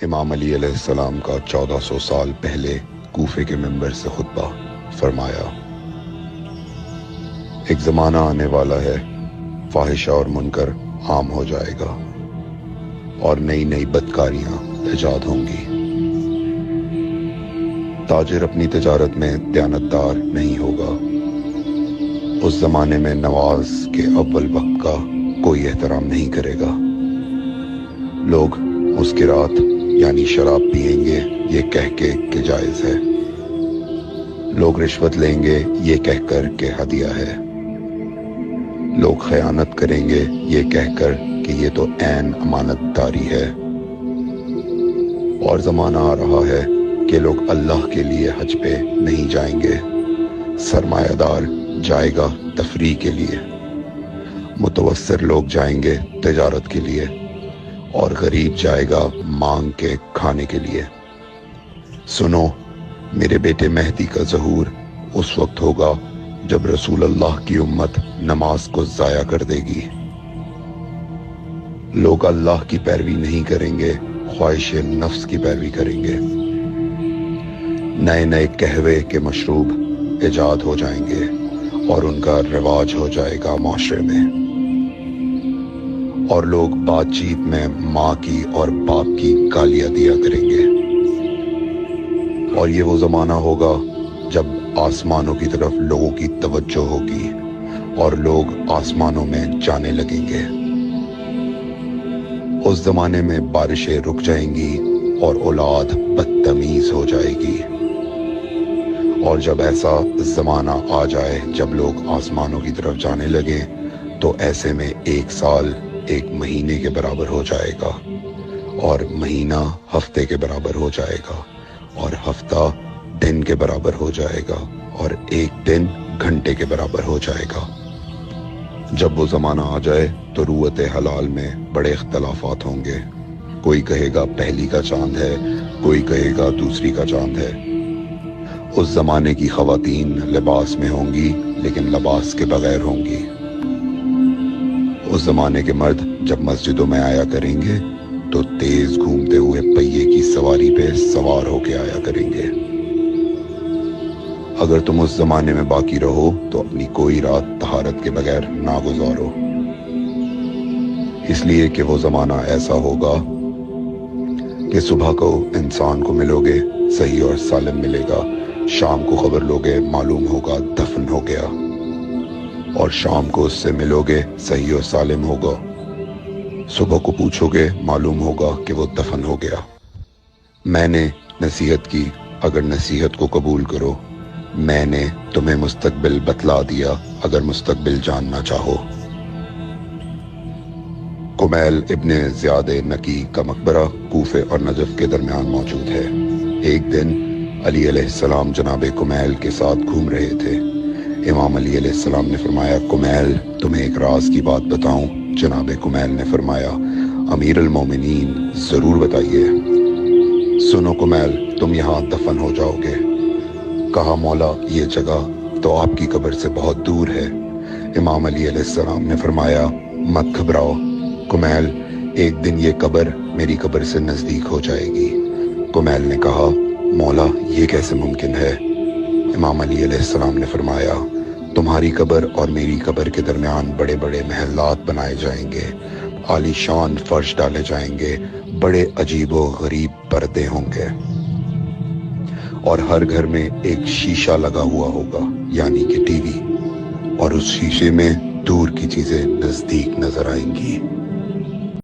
امام علی علیہ السلام کا 1400 سال پہلے کوفے کے منبر سے خطبہ فرمایا، ایک زمانہ آنے والا ہے، فاحشہ اور منکر عام ہو جائے گا اور نئی نئی بدکاریاں ایجاد ہوں گی۔ تاجر اپنی تجارت میں دیانتدار نہیں ہوگا۔ اس زمانے میں نماز کے اول وقت کا کوئی احترام نہیں کرے گا۔ لوگ مسکرات یعنی شراب پئیں گے یہ کہہ کے کہ جائز ہے۔ لوگ رشوت لیں گے یہ کہہ کر کہ ہدیہ ہے۔ لوگ خیانت کریں گے یہ کہہ کر کہ یہ تو عین امانت داری ہے۔ اور زمانہ آ رہا ہے کہ لوگ اللہ کے لیے حج پہ نہیں جائیں گے۔ سرمایہ دار جائے گا تفریح کے لیے، متوسر لوگ جائیں گے تجارت کے لیے، اور غریب جائے گا مانگ کے کھانے کے لیے۔ سنو، میرے بیٹے مہدی کا ظہور اس وقت ہوگا جب رسول اللہ کی امت نماز کو ضائع کر دے گی۔ لوگ اللہ کی پیروی نہیں کریں گے، خواہش نفس کی پیروی کریں گے۔ نئے نئے قہوے کے مشروب ایجاد ہو جائیں گے اور ان کا رواج ہو جائے گا معاشرے میں، اور لوگ بات چیت میں ماں کی اور باپ کی گالیاں دیا کریں گے۔ اور یہ وہ زمانہ ہوگا جب آسمانوں کی طرف لوگوں کی توجہ ہوگی اور لوگ آسمانوں میں جانے لگیں گے۔ اس زمانے میں بارشیں رک جائیں گی اور اولاد بدتمیز ہو جائے گی۔ اور جب ایسا زمانہ آ جائے جب لوگ آسمانوں کی طرف جانے لگیں تو ایسے میں ایک سال ایک مہینے کے برابر ہو جائے گا، اور مہینہ ہفتے کے برابر ہو جائے گا، اور ہفتہ دن کے برابر ہو جائے گا، اور ایک دن گھنٹے کے برابر ہو جائے گا۔ جب وہ زمانہ آ جائے تو روت حلال میں بڑے اختلافات ہوں گے۔ کوئی کہے گا پہلی کا چاند ہے، کوئی کہے گا دوسری کا چاند ہے۔ اس زمانے کی خواتین لباس میں ہوں گی لیکن لباس کے بغیر ہوں گی۔ اس زمانے کے مرد جب مسجدوں میں آیا کریں گے تو تیز گھومتے ہوئے پہیے کی سواری پہ سوار ہو کے آیا کریں گے۔ اگر تم اس زمانے میں باقی رہو تو اپنی کوئی رات طہارت کے بغیر نہ گزارو، اس لیے کہ وہ زمانہ ایسا ہوگا کہ صبح کو انسان کو ملو گے صحیح اور سالم ملے گا، شام کو خبر لوگے معلوم ہوگا دفن ہو گیا، اور شام کو اس سے ملو گے صحیح اور سالم ہوگا، صبح کو پوچھو گے معلوم ہوگا کہ وہ دفن ہو گیا۔ میں نے نصیحت کی، اگر نصیحت کو قبول کرو، میں نے تمہیں مستقبل بتلا دیا اگر مستقبل جاننا چاہو۔ کمیل ابن زیاد نکی کا مقبرہ کوفے اور نجف کے درمیان موجود ہے۔ ایک دن علی علیہ السلام جناب کمیل کے ساتھ گھوم رہے تھے۔ امام علی علیہ السلام نے فرمایا، کمیل تمہیں ایک راز کی بات بتاؤں؟ جناب کمیل نے فرمایا، امیر المومنین ضرور بتائیے۔ سنو کمیل، تم یہاں دفن ہو جاؤ گے۔ کہا، مولا یہ جگہ تو آپ کی قبر سے بہت دور ہے۔ امام علی علیہ السلام نے فرمایا، مت گھبراؤ کمیل، ایک دن یہ قبر میری قبر سے نزدیک ہو جائے گی۔ کمیل نے کہا، مولا یہ کیسے ممکن ہے؟ امام علی علیہ السلام نے فرمایا، تمہاری قبر اور میری قبر کے درمیان بڑے بڑے محلات بنائے جائیں گے، عالی شان فرش ڈالے جائیں گے، بڑے عجیب و غریب پردے ہوں گے، اور ہر گھر میں ایک شیشہ لگا ہوا ہوگا یعنی کہ ٹی وی، اور اس شیشے میں دور کی چیزیں نزدیک نظر آئیں گی۔